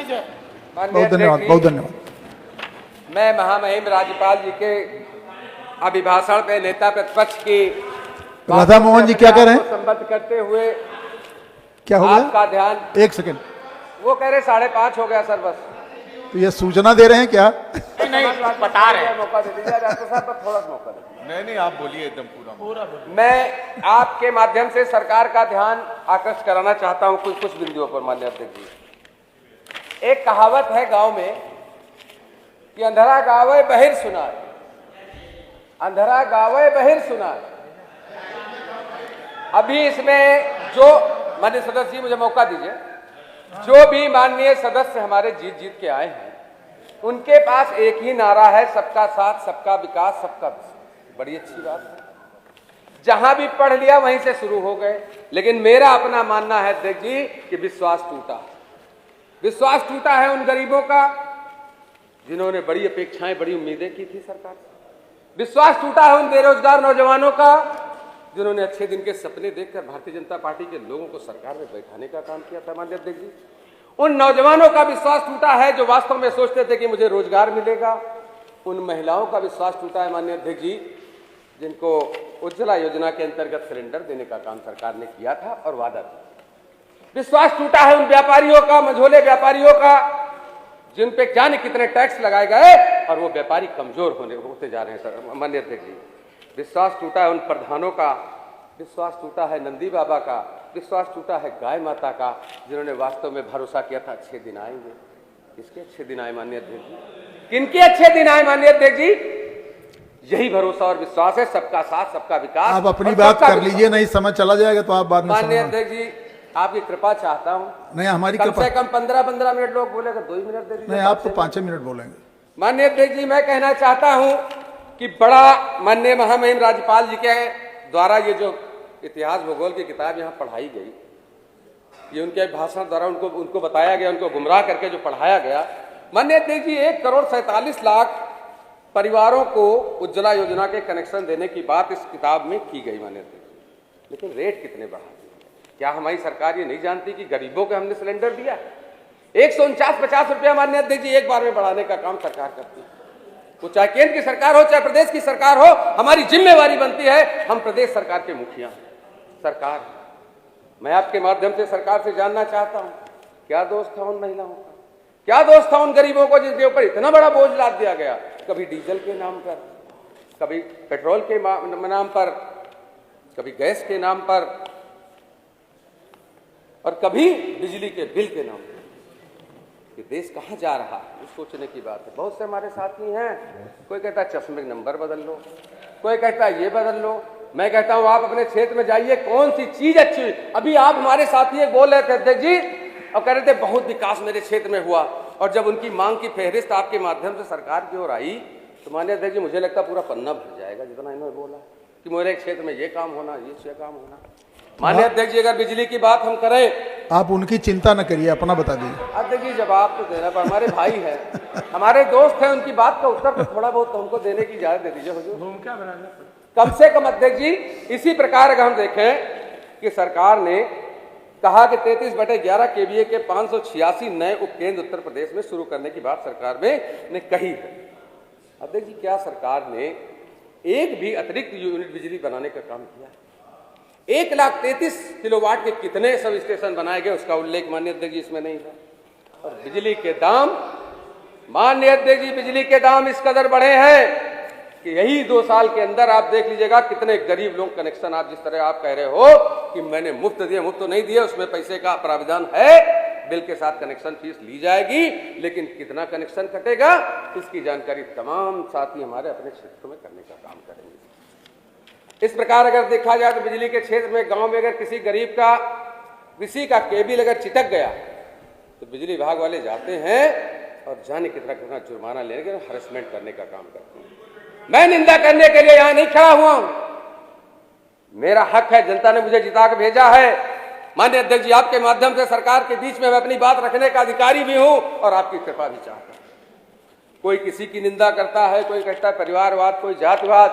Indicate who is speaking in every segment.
Speaker 1: लीजिए।
Speaker 2: बहुत धन्यवाद, बहुत धन्यवाद।
Speaker 3: मैं महामहिम राज्यपाल जी के अभिभाषण पे नेता प्रतिपक्ष की
Speaker 2: राधा मोहन जी क्या कह रहे हैं?
Speaker 3: संबद्ध करते हुए
Speaker 2: क्या हो गया?
Speaker 3: आपका ध्यान,
Speaker 2: एक सेकंड,
Speaker 3: वो कह रहे 5:30 हो गया सर, बस
Speaker 2: तो ये सूचना दे रहे हैं क्या?
Speaker 1: नहीं बता रहे हैं।
Speaker 3: मौका दे दीजिए डॉक्टर साहब, बस थोड़ा सा मौका दे।
Speaker 4: नहीं आप बोलिए एकदम पूरा बोलिए।
Speaker 3: मैं आपके माध्यम से सरकार का ध्यान आकृष्ट कराना चाहता हूं कुछ बिंदुओं पर। माननीय अध्यक्ष जी, एक कहावत है गांव में कि अंधरा गावे बहिर सुनाए, अंधरा गावे बहिर सुनाए। अभी इसमें जो माननीय सदस्य जी, मुझे मौका दीजिए, जो भी माननीय सदस्य हमारे जीत के आए हैं उनके पास एक ही नारा है, सबका साथ, सबका विकास, सबका विकास। बड़ी अच्छी बात है, जहां भी पढ़ लिया वहीं से शुरू हो गए। लेकिन मेरा अपना मानना है अध्यक्ष जी कि विश्वास टूटा, विश्वास टूटा है उन गरीबों का जिन्होंने बड़ी अपेक्षाएं, बड़ी उम्मीदें की थी सरकार से। विश्वास टूटा है उन बेरोजगार नौजवानों का जिन्होंने अच्छे दिन के सपने देखकर भारतीय जनता पार्टी के लोगों को सरकार में बैठाने का काम किया था। माननीय अध्यक्ष जी, उन नौजवानों का विश्वास टूटा है जो वास्तव में सोचते थे कि मुझे रोजगार मिलेगा। उन महिलाओं का विश्वास टूटा है माननीय अध्यक्ष जी, जिनको उज्ज्वला योजना के अंतर्गत सिलेंडर देने का काम सरकार ने किया था और वादा था। विश्वास टूटा है उन व्यापारियों का, मझोले व्यापारियों का, जिन पे जाने कितने टैक्स लगाए गए और वो व्यापारी कमजोर होते जा रहे हैं सर। माननीय अध्यक्ष जी, विश्वास टूटा है उन प्रधानों का, विश्वास टूटा है नंदी बाबा का, विश्वास टूटा है गाय माता का, जिन्होंने वास्तव में भरोसा किया था अच्छे दिन आएंगे। किसके अच्छे दिन आए माननीय अध्यक्ष जी? किनके अच्छे दिन आए माननीय अध्यक्ष जी? यही भरोसा और विश्वास है, सबका साथ, सबका विकास।
Speaker 2: आप अपनी बात कर लीजिए, नहीं समय चला जाएगा तो आप बाद में।
Speaker 3: माननीय अध्यक्ष जी, आपकी कृपा चाहता हूं,
Speaker 2: नहीं हमारी
Speaker 3: कम से कम 15-15 मिनट लोग बोलेगा, 2 मिनट दे दीजिए।
Speaker 2: नहीं, आप तो 5 मिनट बोलेंगे।
Speaker 3: माननीय अध्यक्ष जी, मैं कहना चाहता हूं कि बड़ा माननीय महामहिम राज्यपाल जी के द्वारा ये जो इतिहास भूगोल की किताब यहाँ पढ़ाई गई, ये उनके भाषण द्वारा उनको बताया गया, उनको गुमराह करके जो पढ़ाया गया। माननीय अध्यक्ष जी, 1,47,00,000 परिवारों को उज्ज्वला योजना के कनेक्शन देने की बात इस किताब में की गई माननीय अध्यक्ष, लेकिन रेट कितने बढ़ा दिए? क्या हमारी सरकार ये नहीं जानती कि गरीबों को हमने सिलेंडर दिया? 149-50 रुपया माननीय अध्यक्ष जी एक बार में बढ़ाने का काम सरकार करती है। वो चाहे केंद्र की सरकार हो चाहे प्रदेश की सरकार हो, हमारी जिम्मेवारी बनती है, हम प्रदेश सरकार के मुखिया सरकार। मैं आपके माध्यम से सरकार से जानना चाहता हूं, क्या दोष था उन महिलाओं का, क्या दोष था उन गरीबों को जिनके ऊपर इतना बड़ा बोझ लाद दिया गया? कभी डीजल के नाम पर, कभी पेट्रोल के नाम पर, कभी गैस के नाम पर और कभी बिजली के बिल के नाम पर। कि देश कहां जा रहा है, ये सोचने की बात है। बहुत से हमारे साथी हैं, कोई कहता है चश्मे का नंबर बदल लो, कोई कहता है ये बदल लो। मैं कहता हूं आप अपने क्षेत्र में जाइए, कौन सी चीज अच्छी हुई? अभी आप हमारे साथी एक बोल रहे थे अध्यक्ष जी, और कह रहे थे बहुत विकास मेरे क्षेत्र में हुआ, और जब उनकी मांग की फहरिस्त आपके माध्यम से सरकार की ओर आई तो माननीय अध्यक्ष जी, मुझे लगता पूरा पन्ना भर जाएगा जितना इन्होंने बोला कि मेरे क्षेत्र में ये काम होना, ये काम होना। माननीय अध्यक्ष जी, अगर बिजली की बात हम करें,
Speaker 2: आप उनकी चिंता न करिए, अपना बता दीजिए।
Speaker 3: अध्यक्ष जी, जवाब तो देना पर हमारे भाई हैं, हमारे दोस्त हैं, उनकी बात का उत्तर तो थोड़ा बहुत तो हमको देने की इजाजत दे दीजिए हुजूर। कम से कम अध्यक्ष जी, इसी प्रकार अगर हम देखें कि सरकार ने कहा कि 33/11 KVA के 586 नए उपकेंद्र उत्तर प्रदेश में शुरू करने की बात सरकार ने कही है। अध्यक्ष जी, क्या सरकार ने एक भी अतिरिक्त यूनिट बिजली बनाने का काम किया? 1,33 किलोवाट के कितने सब स्टेशन बनाए गए, उसका उल्लेख माननीय अध्यक्ष जी इसमें नहीं है। और बिजली के दाम, माननीय अध्यक्ष जी, बिजली के दाम इस कदर बढ़े हैं कि यही 2 साल के अंदर आप देख लीजिएगा कितने गरीब लोग कनेक्शन, आप जिस तरह आप कह रहे हो कि मैंने मुफ्त दिए, मुफ्त तो नहीं दिए, उसमें पैसे का प्रावधान है, बिल के साथ कनेक्शन फीस ली जाएगी, लेकिन कितना कनेक्शन कटेगा इसकी जानकारी तमाम साथी हमारे अपने क्षेत्र में करने का काम करेंगे। इस प्रकार अगर देखा जाए तो बिजली के क्षेत्र में गांव में अगर किसी गरीब का किसी का केबिल अगर चिटक गया तो बिजली विभाग वाले जाते हैं और जाने कितना जुर्माना लेके हरेसमेंट करने का काम करते हैं। मैं निंदा करने के लिए यहां नहीं खड़ा हुआ हूं, मेरा हक है, जनता ने मुझे जिता के भेजा है। माननीय अध्यक्ष जी, आपके माध्यम से सरकार के बीच में मैं अपनी बात रखने का अधिकारी भी हूं और आपकी कृपा भी चाहता हूं। कोई किसी की निंदा करता है, कोई कहता है परिवारवाद, कोई जातिवाद,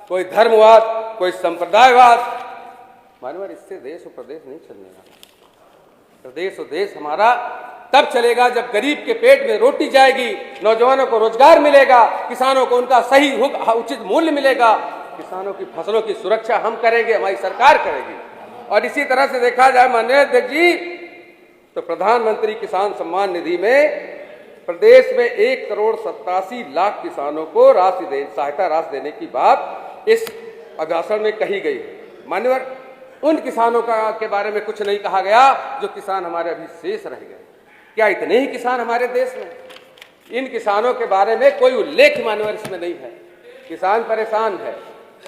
Speaker 3: कोई धर्मवाद, कोई संप्रदायवाद। माननीय, इससे देश और प्रदेश नहीं चलने वाला। प्रदेश और देश हमारा तब चलेगा जब गरीब के पेट में रोटी जाएगी, नौजवानों को रोजगार मिलेगा, किसानों को उनका सही उचित मूल्य मिलेगा, किसानों की फसलों की सुरक्षा हम करेंगे, हमारी सरकार करेगी। और इसी तरह से देखा जाए माननीय अध्यक्ष जी, तो प्रधानमंत्री किसान सम्मान निधि में प्रदेश में 1,87,00,000 किसानों को सहायता राशि देने की बात इस अभिभाषण में कही गई है। मान्यवर, उन किसानों के बारे में कुछ नहीं कहा गया जो किसान हमारे अभी शेष रह गए। क्या इतने ही किसान हमारे देश में? इन किसानों के बारे में कोई उल्लेख मान्यवर इसमें नहीं है। किसान परेशान है,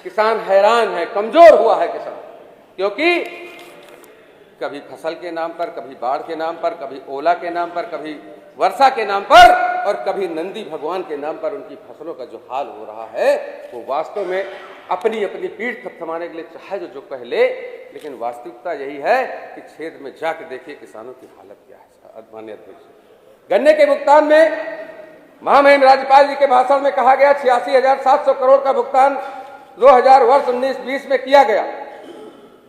Speaker 3: किसान हैरान है, कमजोर हुआ है किसान, क्योंकि कभी फसल के नाम पर, कभी बाढ़ के नाम पर, कभी ओला के नाम पर, कभी वर्षा के नाम पर और कभी नंदी भगवान के नाम पर उनकी फसलों का जो हाल हो रहा है वो वास्तव में अपनी अपनी पीठ थपथपाने के लिए चाहे जो पहले, लेकिन वास्तविकता यही है कि क्षेत्र में जाकर देखिए किसानों की हालत क्या है। माननीय अध्यक्ष, गन्ने के भुगतान में महामहिम राज्यपाल जी के भाषण में कहा गया 86,700 करोड़ का भुगतान 2000 वर्ष 19-20 में किया गया,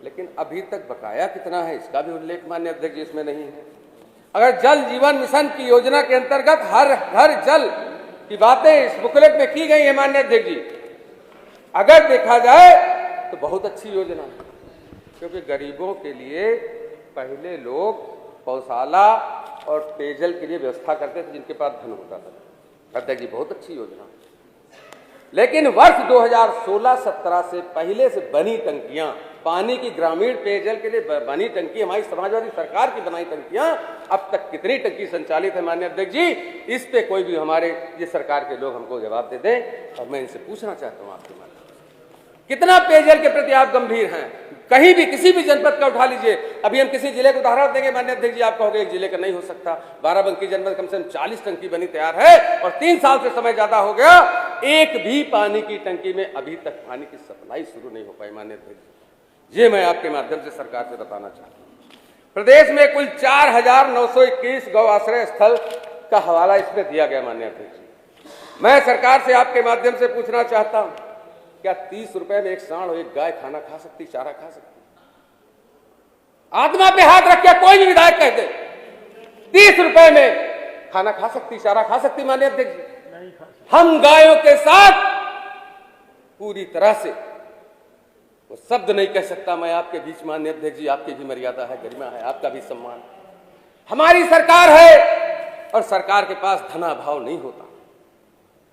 Speaker 3: लेकिन अभी तक बकाया कितना है इसका भी उल्लेख माननीय अध्यक्ष जी इसमें नहीं है। अगर जल जीवन मिशन की योजना के अंतर्गत हर घर जल की बातें इस बुकलेट में की गई है माननीय अध्यक्ष जी, अगर देखा जाए तो बहुत अच्छी योजना है, क्योंकि गरीबों के लिए पहले लोग गौशाला और पेयजल के लिए व्यवस्था करते थे जिनके पास धन होता था। अध्यक्ष जी, बहुत अच्छी योजना, लेकिन वर्ष 2016-17 से पहले से बनी टंकियां, पानी की ग्रामीण पेयजल के लिए बनी टंकी, हमारी समाजवादी सरकार की बनाई टंकियां, अब तक कितनी टंकी संचालित है माननीय अध्यक्ष जी, इस पे कोई भी हमारे ये सरकार के लोग हमको जवाब दे दें। और मैं इनसे पूछना चाहता हूं आपके माध्यम से, कितना पेयजल के प्रति आप गंभीर हैं? कहीं भी किसी भी जनपद का उठा लीजिए, अभी हम किसी जिले को उदाहरण देंगे माननीय अध्यक्ष जी, आप कहोगे एक जिले का नहीं हो सकता, बाराबंकी जनपद कम से कम 40 टंकी बनी तैयार है और 3 साल से समय ज्यादा हो गया, एक भी पानी की टंकी में अभी तक पानी की सप्लाई शुरू नहीं हो पाई माननीय अध्यक्ष जी। ये मैं आपके माध्यम से सरकार से बताना चाहता हूं। प्रदेश में कुल 4,921 गौ आश्रय स्थल का हवाला इसमें दिया गया माननीय अध्यक्ष जी। मैं सरकार से आपके माध्यम से पूछना चाहता हूं, क्या 30 रुपए में एक सांड और एक गाय खाना खा सकती, चारा खा सकती? आत्मा पे हाथ रख के कोई भी विधायक कह दे 30 रुपए में खाना खा सकती, चारा खा सकती माननीय अध्यक्ष जी? हम गायों के साथ पूरी तरह से वो शब्द नहीं कह सकता मैं आपके बीच माननीय अध्यक्ष जी, आपकी भी मर्यादा है, गरिमा है, आपका भी सम्मान। हमारी सरकार है और सरकार के पास धनाभाव नहीं होता,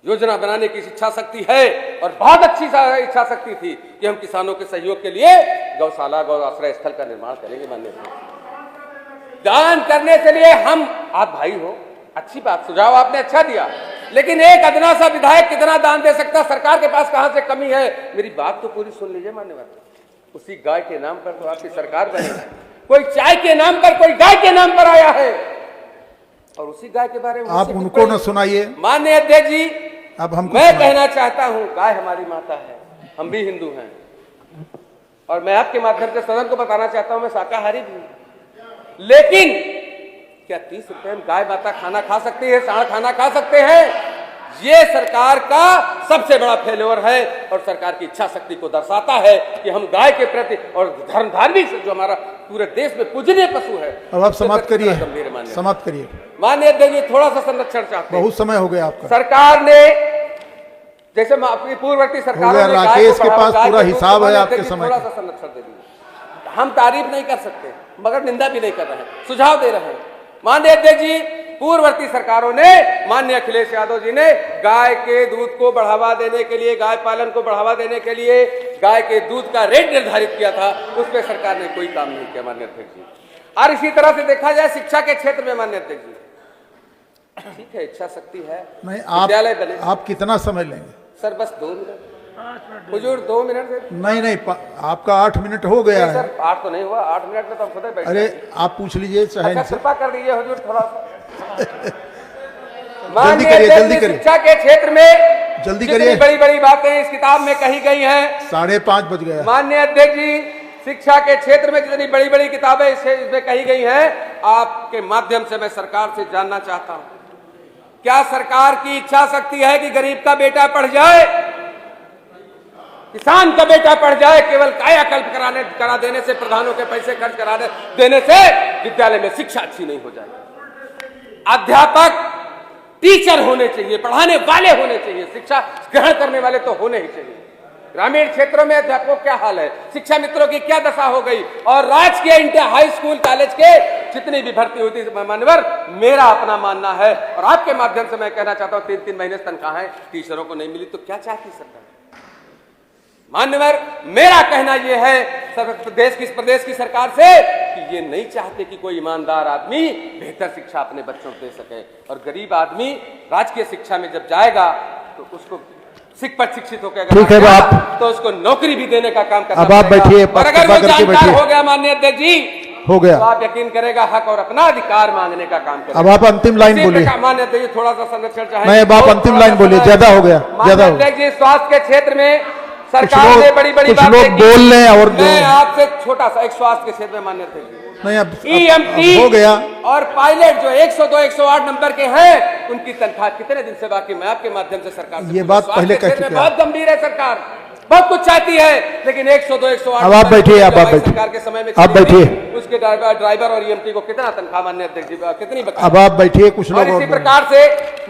Speaker 3: योजना बनाने की इच्छा शक्ति है और बहुत अच्छी इच्छा शक्ति थी कि हम किसानों के सहयोग के लिए गौशाला, गौ आश्रय स्थल का निर्माण करेंगे माननीय अध्यक्ष। दान करने के लिए हम, आप भाई हो, अच्छी बात, सुझाव आपने अच्छा दिया, लेकिन एक अदना सा विधायक कितना दान दे सकता? सरकार के पास कहां से कमी है? मेरी बात तो पूरी सुन लीजिए मान्यवर। उसी गाय के नाम पर तो आपकी सरकार बनी है, कोई चाय के नाम पर, कोई गाय के नाम पर आया है, और उसी गाय के बारे में
Speaker 2: आप उनको न सुनाइए
Speaker 3: माननीय अध्यक्ष जी।
Speaker 2: अब हम
Speaker 3: मैं कहना चाहता हूं, गाय हमारी माता है, हम भी हिंदू हैं, और मैं आपके माध्यम से सदन को बताना चाहता हूं मैं शाकाहारी भी हूं, लेकिन क्या 30 रुपए में गाय माता खाना खा सकती है, सांड खाना खा सकते हैं? ये सरकार का सबसे बड़ा फेल्योर है और सरकार की इच्छा शक्ति को दर्शाता है कि हम गाय के प्रति और धर्म धार्मिक जो हमारा पूरे देश में पूजनीय पशु है।
Speaker 2: अब आप समाप्त करिए, समाप्त करिए
Speaker 3: माननीय अध्यक्ष जी। थोड़ा सा संरक्षण चाहते हैं,
Speaker 2: बहुत समय हो गया आपका।
Speaker 3: सरकार ने जैसे अपनी पूर्ववर्ती सरकारों ने
Speaker 2: राकेश के पास पूरा हिसाब है आपके समय,
Speaker 3: थोड़ा सा संरक्षण दे दीजिए। हम तारीफ नहीं कर सकते मगर निंदा भी नहीं कर रहे हैं, सुझाव दे रहे हैं। माननीय अध्यक्ष जी, पूर्ववर्ती सरकारों ने, माननीय अखिलेश यादव जी ने गाय के दूध को बढ़ावा देने के लिए, गाय पालन को बढ़ावा देने के लिए गाय के दूध का रेट निर्धारित किया था, उस पर सरकार ने कोई काम नहीं किया माननीय अध्यक्ष जी। और इसी तरह से देखा जाए शिक्षा के क्षेत्र में माननीय अध्यक्ष जी, ठीक है इच्छा शक्ति है,
Speaker 2: नहीं
Speaker 3: विद्यालय बने।
Speaker 2: आप कितना समय लेंगे?
Speaker 3: सर बस 2 मिनट हुजूर, 2 मिनट से
Speaker 2: नहीं आपका 8 मिनट हो गया है।
Speaker 3: सर 8 तो नहीं हुआ, 8 मिनट में तो हम खुद बैठ।
Speaker 2: अरे आप पूछ लीजिए चाहे
Speaker 3: अच्छा, कृपा कर दीजिए हुजूर थोड़ा सा।
Speaker 2: जल्दी करिए, जल्दी करिए,
Speaker 3: शिक्षा के क्षेत्र में
Speaker 2: जल्दी करिए,
Speaker 3: बड़ी बड़ी बातें इस किताब में कही गई हैं।
Speaker 2: 5:30 बज गया।
Speaker 3: माननीय अध्यक्ष जी, शिक्षा के क्षेत्र में जितनी बड़ी बड़ी किताबें इसमें कही गई हैं, आपके माध्यम से मैं सरकार से जानना चाहता हूं, क्या सरकार की इच्छा शक्ति है कि गरीब का बेटा पढ़ जाए? किसान का बेटा पढ़ जाए, केवल कायाकल्प करा देने से, प्रधानों के पैसे खर्च करा देने से विद्यालय में शिक्षा अच्छी नहीं हो जाएगी। अध्यापक टीचर होने चाहिए, पढ़ाने वाले होने चाहिए, शिक्षा ग्रहण करने वाले तो होने ही चाहिए। ग्रामीण क्षेत्रों में अध्यापकों क्या हाल है, शिक्षा मित्रों की क्या दशा हो गई, और राजकीय इंटर हाई स्कूल कॉलेज के जितनी भी भर्ती होती है मान्यवर, मेरा अपना मानना है और आपके माध्यम से मैं कहना चाहता हूं, 3-3 महीने तनख्वाहें टीचरों को नहीं मिली तो क्या चाहती सरकार? मान्यवर, मेरा कहना यह है प्रदेश की सरकार से कि ये नहीं चाहते कि कोई ईमानदार आदमी बेहतर शिक्षा अपने बच्चों को दे सके, और गरीब आदमी राजकीय शिक्षा में जब जाएगा तो उसको शिक्षित होकर
Speaker 2: ठीक है, आप
Speaker 3: तो उसको नौकरी भी देने का काम करना
Speaker 2: अब आप बैठिए,
Speaker 3: और अगर वो जानकार हो गया माननीय अध्यक्ष जी,
Speaker 2: हो गया
Speaker 3: तो आप यकीन करेगा हक और अपना अधिकार मांगने का काम करेगा।
Speaker 2: अब आप अंतिम लाइन बोलिए।
Speaker 3: माननीय अध्यक्ष जी, थोड़ा सा संरक्षण चाहेंगे?
Speaker 2: नहीं, अब आप अंतिम लाइन बोलिए, ज्यादा हो गया, ज्यादा हो गया।
Speaker 3: अध्यक्ष जी, स्वास्थ्य के क्षेत्र में सरकार ने बड़ी बड़ी
Speaker 2: कुछ लोग बोल लें और
Speaker 3: मैं आपसे छोटा सा एक स्वास्थ्य के क्षेत्र में मान्य अध्यक्ष जी,
Speaker 2: नहीं, अब
Speaker 3: EMT
Speaker 2: हो गया।
Speaker 3: और पायलट जो 102, 108 नंबर के हैं, उनकी तनख्वाह कितने दिन से बाकी? मैं आपके माध्यम से सरकार से
Speaker 2: ये बात पहले कह चुके हैं।
Speaker 3: बहुत गंभीर है, सरकार बहुत कुछ चाहती है, लेकिन 102, 108
Speaker 2: अब आप बैठिए, आप बैठिए,
Speaker 3: सरकार के समय में
Speaker 2: आप बैठिए,
Speaker 3: उसके ड्राइवर और EMT को कितना तनख्वाह मान्य अध्यक्ष जी, कितनी?
Speaker 2: अब आप बैठिए, कुछ लोग
Speaker 3: और इसी प्रकार से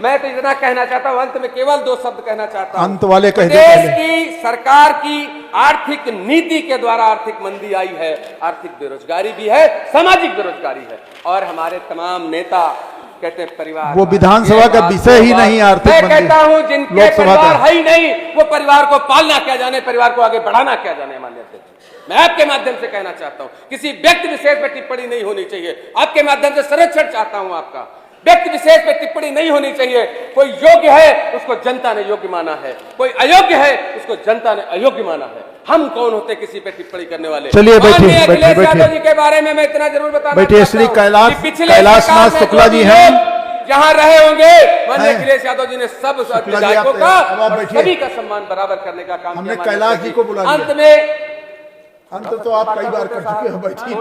Speaker 3: मैं तो इतना कहना चाहता हूं, अंत में केवल 2 शब्द कहना चाहता हूं।
Speaker 2: अंत वाले कह दो
Speaker 3: देश
Speaker 2: पहले।
Speaker 3: की सरकार की आर्थिक नीति के द्वारा आर्थिक मंदी आई है, आर्थिक बेरोजगारी भी है, सामाजिक बेरोजगारी है, और हमारे तमाम नेता कहते हैं परिवार,
Speaker 2: वो विधानसभा का विषय ही नहीं आर्थिक
Speaker 3: मैं
Speaker 2: मंदी।
Speaker 3: कहता हूं जिनके
Speaker 2: लोकसभा
Speaker 3: परिवार
Speaker 2: का
Speaker 3: है ही नहीं, वो परिवार को पालना क्या जाने, परिवार को आगे बढ़ाना क्या जाने। मान्य अध्यक्ष, मैं आपके माध्यम से कहना चाहता हूं, किसी व्यक्ति विशेष पर टिप्पणी नहीं होनी चाहिए। आपके माध्यम से संरक्षण चाहता हूं आपका, व्यक्ति विशेष पे टिप्पणी नहीं होनी चाहिए। कोई योग्य है उसको जनता ने योग्य माना है, कोई अयोग्य है उसको जनता ने अयोग्य माना है। हम कौन होते किसी पे टिप्पणी करने वाले?
Speaker 2: चलिए बैठिए,
Speaker 3: अखिलेश यादव जी के बारे में मैं इतना जरूर बताना
Speaker 2: बैठिए। श्री कैलाशनाथ शुक्ला जी हैं,
Speaker 3: जहां रहे होंगे, माननीय अखिलेश यादव जी ने सब विधायकों का और सभी का सम्मान बराबर करने का काम
Speaker 2: हमने
Speaker 3: किया।
Speaker 2: कैलाश जी को बुला लिया। अंत तो आप कई बार कर चुके हो, बैठिए।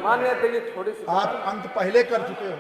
Speaker 3: माननीय अध्यक्ष, थोड़ी सी
Speaker 2: आप अंत पहले कर चुके हो।